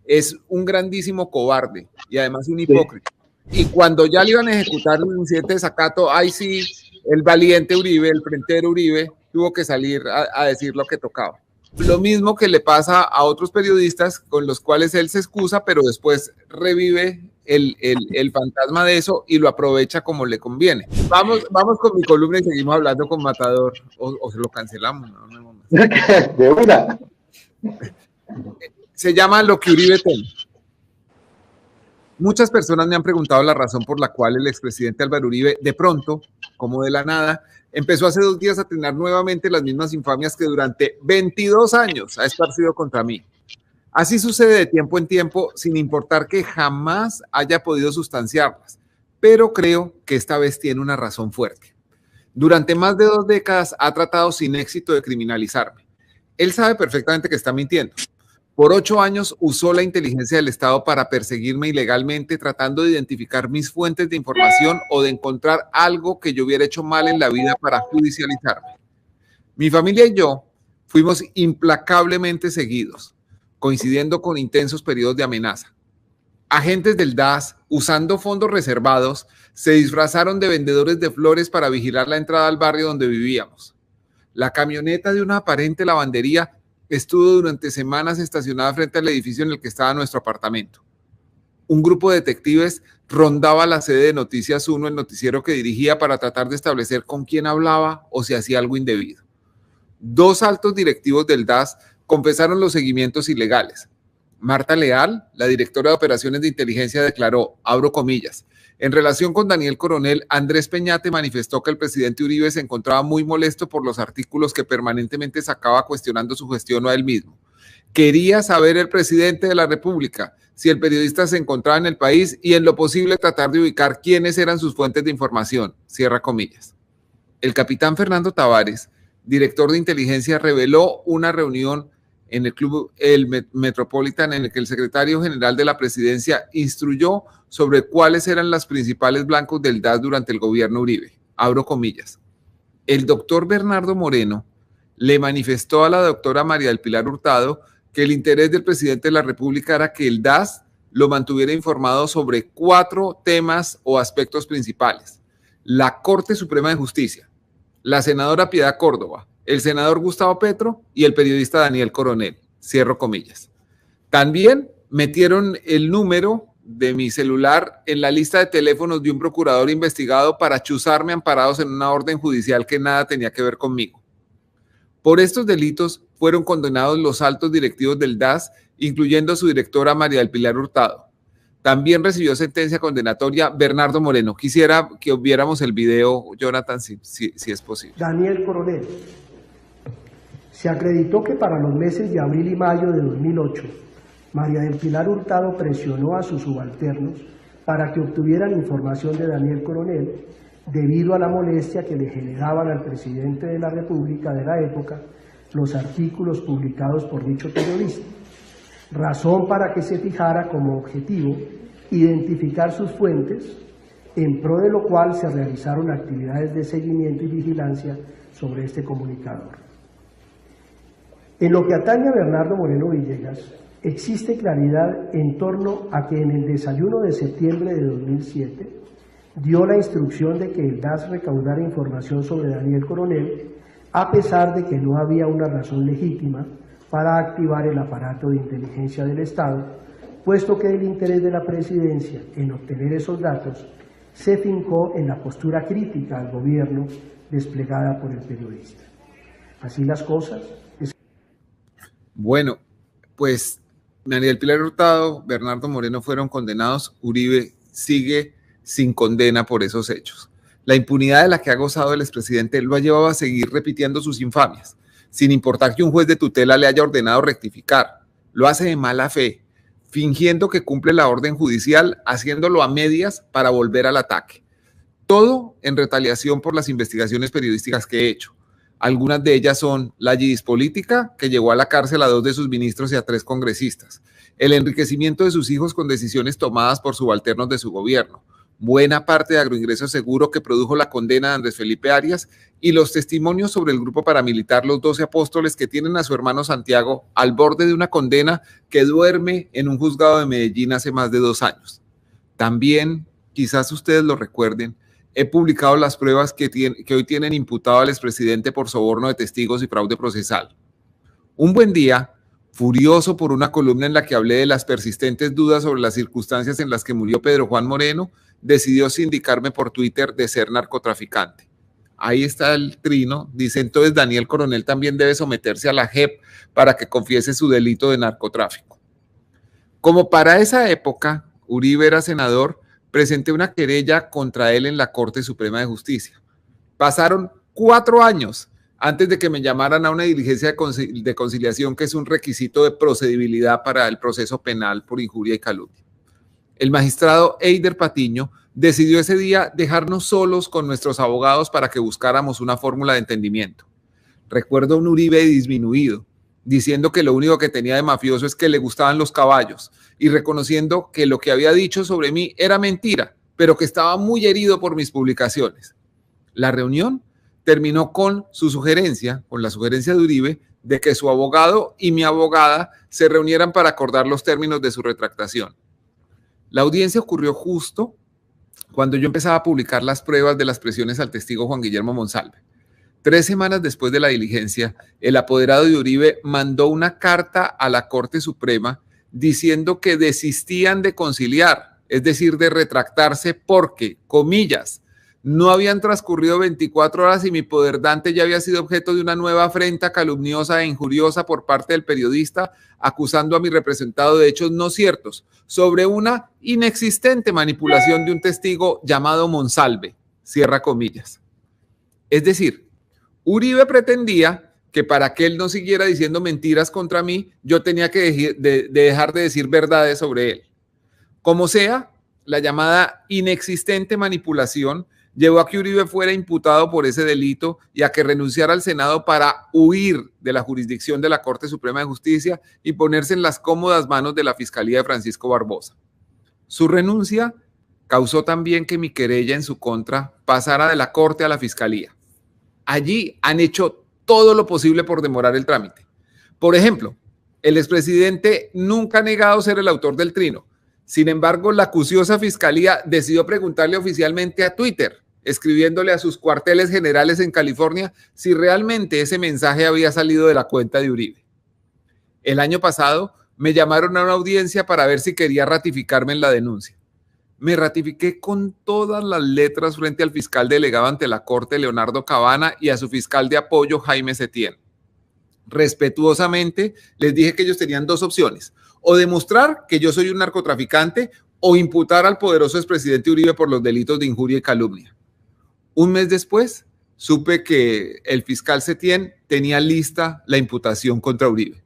es un grandísimo cobarde y además un hipócrita. Y cuando ya le iban a ejecutar el incidente de Zacato, ahí sí, el valiente Uribe, el frentero Uribe, tuvo que salir a decir lo que tocaba. Lo mismo que le pasa a otros periodistas con los cuales él se excusa, pero después revive el fantasma de eso y lo aprovecha como le conviene. Vamos con mi columna y seguimos hablando con Matador, o se lo cancelamos. No. De una. Se llama Lo que Uribe teme. Muchas personas me han preguntado la razón por la cual el expresidente Álvaro Uribe, de pronto, como de la nada, empezó hace 2 días a tener nuevamente las mismas infamias que durante 22 años ha esparcido contra mí. Así sucede de tiempo en tiempo, sin importar que jamás haya podido sustanciarlas, pero creo que esta vez tiene una razón fuerte. Durante más de 2 décadas ha tratado sin éxito de criminalizarme. Él sabe perfectamente que está mintiendo. Por 8 años usó la inteligencia del Estado para perseguirme ilegalmente, tratando de identificar mis fuentes de información o de encontrar algo que yo hubiera hecho mal en la vida para judicializarme. Mi familia y yo fuimos implacablemente seguidos, coincidiendo con intensos periodos de amenaza. Agentes del DAS, usando fondos reservados, se disfrazaron de vendedores de flores para vigilar la entrada al barrio donde vivíamos. La camioneta de una aparente lavandería estuvo durante semanas estacionada frente al edificio en el que estaba nuestro apartamento. Un grupo de detectives rondaba la sede de Noticias 1, el noticiero que dirigía, para tratar de establecer con quién hablaba o si hacía algo indebido. 2 altos directivos del DAS confesaron los seguimientos ilegales. Marta Leal, la directora de operaciones de inteligencia, declaró, abro comillas, en relación con Daniel Coronel, Andrés Peñate manifestó que el presidente Uribe se encontraba muy molesto por los artículos que permanentemente sacaba cuestionando su gestión o a él mismo. Quería saber el presidente de la República si el periodista se encontraba en el país y en lo posible tratar de ubicar quiénes eran sus fuentes de información, cierra comillas. El capitán Fernando Tavares, director de inteligencia, reveló una reunión en el Club El Metropolitan en el que el secretario general de la presidencia instruyó sobre cuáles eran las principales blancos del DAS durante el gobierno Uribe. Abro comillas. El doctor Bernardo Moreno le manifestó a la doctora María del Pilar Hurtado que el interés del presidente de la República era que el DAS lo mantuviera informado sobre 4 temas o aspectos principales. La Corte Suprema de Justicia, la senadora Piedad Córdoba, el senador Gustavo Petro y el periodista Daniel Coronel, cierro comillas. También metieron el número de mi celular en la lista de teléfonos de un procurador investigado para chuzarme amparados en una orden judicial que nada tenía que ver conmigo. Por estos delitos fueron condenados los altos directivos del DAS, incluyendo a su directora María del Pilar Hurtado. También recibió sentencia condenatoria Bernardo Moreno. Quisiera que viéramos el video, Jonathan, si es posible. Daniel Coronel. Se acreditó que para los meses de abril y mayo de 2008, María del Pilar Hurtado presionó a sus subalternos para que obtuvieran información de Daniel Coronel debido a la molestia que le generaban al presidente de la República de la época los artículos publicados por dicho periodista, razón para que se fijara como objetivo identificar sus fuentes, en pro de lo cual se realizaron actividades de seguimiento y vigilancia sobre este comunicador. En lo que atañe a Bernardo Moreno Villegas, existe claridad en torno a que en el desayuno de septiembre de 2007 dio la instrucción de que el DAS recaudara información sobre Daniel Coronel, a pesar de que no había una razón legítima para activar el aparato de inteligencia del Estado, puesto que el interés de la presidencia en obtener esos datos se fincó en la postura crítica al gobierno desplegada por el periodista. Así las cosas. Bueno, pues María del Pilar Hurtado, Bernardo Moreno fueron condenados. Uribe sigue sin condena por esos hechos. La impunidad de la que ha gozado el expresidente lo ha llevado a seguir repitiendo sus infamias, sin importar que un juez de tutela le haya ordenado rectificar. Lo hace de mala fe, fingiendo que cumple la orden judicial, haciéndolo a medias para volver al ataque. Todo en retaliación por las investigaciones periodísticas que he hecho. Algunas de ellas son la yidis política, que llevó a la cárcel a 2 de sus ministros y a 3 congresistas, el enriquecimiento de sus hijos con decisiones tomadas por subalternos de su gobierno, buena parte de Agroingreso Seguro que produjo la condena de Andrés Felipe Arias y los testimonios sobre el grupo paramilitar Los 12 Apóstoles que tienen a su hermano Santiago al borde de una condena que duerme en un juzgado de Medellín hace más de 2 años. También, quizás ustedes lo recuerden, he publicado las pruebas que hoy tienen imputado al expresidente por soborno de testigos y fraude procesal. Un buen día, furioso por una columna en la que hablé de las persistentes dudas sobre las circunstancias en las que murió Pedro Juan Moreno, decidió sindicarme por Twitter de ser narcotraficante. Ahí está el trino. Dice, entonces Daniel Coronel también debe someterse a la JEP para que confiese su delito de narcotráfico. Como para esa época Uribe era senador, presenté una querella contra él en la Corte Suprema de Justicia. Pasaron 4 años antes de que me llamaran a una diligencia de conciliación, que es un requisito de procedibilidad para el proceso penal por injuria y calumnia. El magistrado Eider Patiño decidió ese día dejarnos solos con nuestros abogados para que buscáramos una fórmula de entendimiento. Recuerdo un Uribe disminuido, diciendo que lo único que tenía de mafioso es que le gustaban los caballos y reconociendo que lo que había dicho sobre mí era mentira, pero que estaba muy herido por mis publicaciones. La reunión terminó con la sugerencia de Uribe de que su abogado y mi abogada se reunieran para acordar los términos de su retractación. La audiencia ocurrió justo cuando yo empezaba a publicar las pruebas de las presiones al testigo Juan Guillermo Monsalve. 3 semanas después de la diligencia, el apoderado de Uribe mandó una carta a la Corte Suprema diciendo que desistían de conciliar, es decir, de retractarse porque, comillas, no habían transcurrido 24 horas y mi poderdante ya había sido objeto de una nueva afrenta calumniosa e injuriosa por parte del periodista, acusando a mi representado de hechos no ciertos sobre una inexistente manipulación de un testigo llamado Monsalve, cierra comillas. Es decir, Uribe pretendía que para que él no siguiera diciendo mentiras contra mí, yo tenía que dejar de decir verdades sobre él. Como sea, la llamada inexistente manipulación llevó a que Uribe fuera imputado por ese delito y a que renunciara al Senado para huir de la jurisdicción de la Corte Suprema de Justicia y ponerse en las cómodas manos de la Fiscalía de Francisco Barbosa. Su renuncia causó también que mi querella en su contra pasara de la Corte a la Fiscalía. Allí han hecho todo lo posible por demorar el trámite. Por ejemplo, el expresidente nunca ha negado ser el autor del trino. Sin embargo, la acuciosa Fiscalía decidió preguntarle oficialmente a Twitter, escribiéndole a sus cuarteles generales en California, si realmente ese mensaje había salido de la cuenta de Uribe. El año pasado me llamaron a una audiencia para ver si quería ratificarme en la denuncia. Me ratifiqué con todas las letras frente al fiscal delegado ante la Corte, Leonardo Cabana, y a su fiscal de apoyo, Jaime Setién. Respetuosamente les dije que ellos tenían 2 opciones: o demostrar que yo soy un narcotraficante o imputar al poderoso expresidente Uribe por los delitos de injuria y calumnia. Un mes después, supe que el fiscal Setién tenía lista la imputación contra Uribe.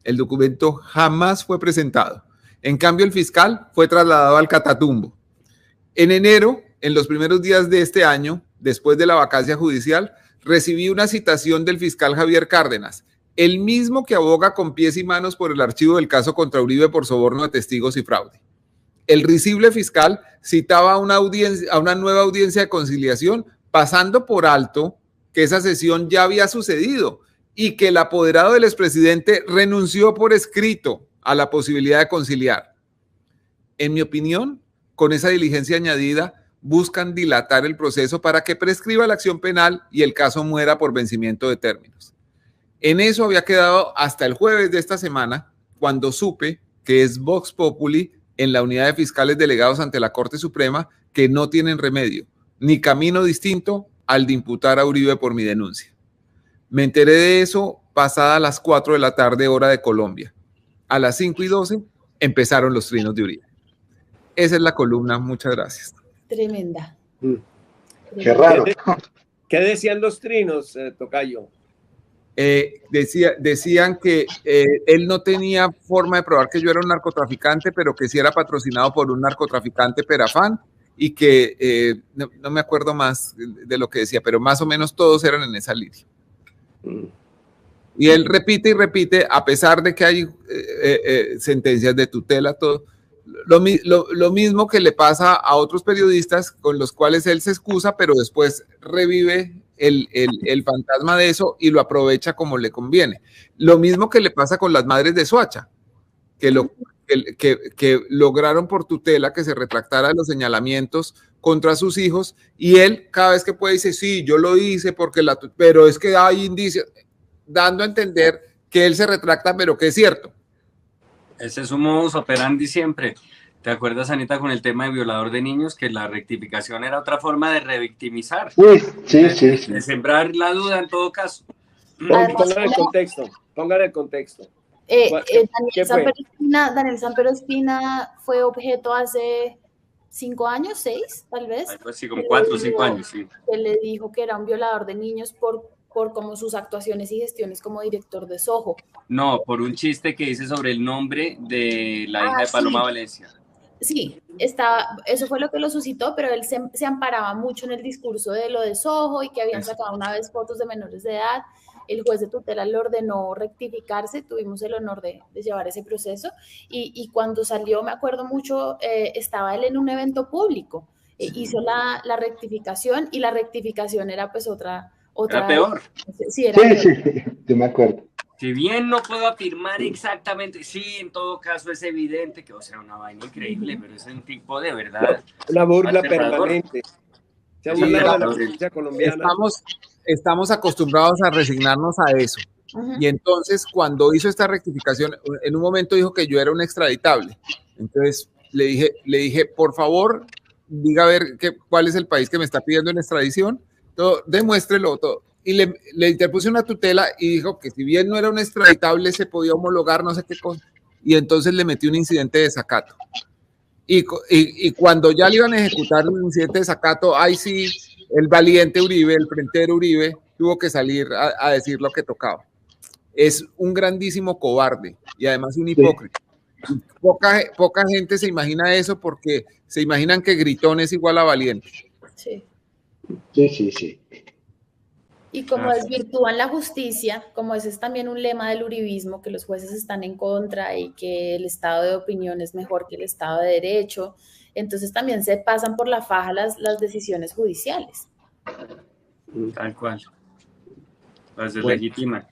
El documento jamás fue presentado. En cambio, el fiscal fue trasladado al Catatumbo. En enero, en los primeros días de este año, después de la vacancia judicial, recibí una citación del fiscal Javier Cárdenas, el mismo que aboga con pies y manos por el archivo del caso contra Uribe por soborno de testigos y fraude. El risible fiscal citaba a una nueva audiencia de conciliación, pasando por alto que esa sesión ya había sucedido y que el apoderado del expresidente renunció por escrito a la posibilidad de conciliar. En mi opinión, con esa diligencia añadida, buscan dilatar el proceso para que prescriba la acción penal y el caso muera por vencimiento de términos. En eso había quedado hasta el jueves de esta semana, cuando supe que es Vox Populi en la unidad de fiscales delegados ante la Corte Suprema que no tienen remedio, ni camino distinto al de imputar a Uribe por mi denuncia. Me enteré de eso pasada las 4 de la tarde, hora de Colombia. A las 5:12 empezaron los trinos de Uribe. Esa es la columna. Muchas gracias. Tremenda. Qué raro. ¿Qué decían los trinos, tocayo? Decían que él no tenía forma de probar que yo era un narcotraficante, pero que sí era patrocinado por un narcotraficante perafán y que no me acuerdo más de lo que decía, pero más o menos todos eran en esa línea. Y él repite y repite, a pesar de que hay sentencias de tutela, todo, lo mismo que le pasa a otros periodistas con los cuales él se excusa, pero después revive el fantasma de eso y lo aprovecha como le conviene. Lo mismo que le pasa con las madres de Soacha, que lograron por tutela que se retractara de los señalamientos contra sus hijos, y él cada vez que puede dice, sí, yo lo hice porque pero es que hay indicios, dando a entender que él se retracta, pero que es cierto. Ese es un modus operandi siempre. ¿Te acuerdas, Anita, con el tema de violador de niños, que la rectificación era otra forma de revictimizar? Sí. De sembrar la duda en todo caso. Pongan el contexto, pongan el contexto. Daniel Samper Ospina fue objeto hace 5 años, 6, tal vez. Algo así, como 4 o 5 años, sí. Que le dijo que era un violador de niños por como sus actuaciones y gestiones como director de Soho. No, por un chiste que dice sobre el nombre de la hija de Paloma Valencia. Sí, eso fue lo que lo suscitó, pero él se amparaba mucho en el discurso de lo de Soho y que habían sacado una vez fotos de menores de edad. El juez de tutela le ordenó rectificarse, tuvimos el honor de llevar ese proceso y cuando salió, me acuerdo mucho, estaba él en un evento público, hizo la rectificación y la rectificación era pues otra Era peor. Sí, era peor. Sí, yo me acuerdo. Si bien no puedo afirmar exactamente, sí, en todo caso es evidente que, o sea, una vaina increíble, pero es un tipo de verdad. Una burla permanente. Se ha burlado de la justicia colombiana. Estamos acostumbrados a resignarnos a eso. Y entonces, cuando hizo esta rectificación, en un momento dijo que yo era un extraditable. Entonces, le dije, por favor, diga a ver cuál es el país que me está pidiendo en extradición. Todo, demuéstrelo todo. Y le interpuse una tutela y dijo que si bien no era un extraditable, se podía homologar no sé qué cosa. Y entonces le metí un incidente de desacato. Y cuando ya le iban a ejecutar el incidente de desacato, ahí sí, el valiente Uribe, el frentero Uribe, tuvo que salir a decir lo que tocaba. Es un grandísimo cobarde y además un hipócrita. Sí. Poca gente se imagina eso porque se imaginan que gritón es igual a valiente. Sí. Sí. Y como desvirtúan la justicia, como ese es también un lema del uribismo, que los jueces están en contra y que el estado de opinión es mejor que el estado de derecho, entonces también se pasan por la faja las decisiones judiciales. Tal cual. Las deslegitiman.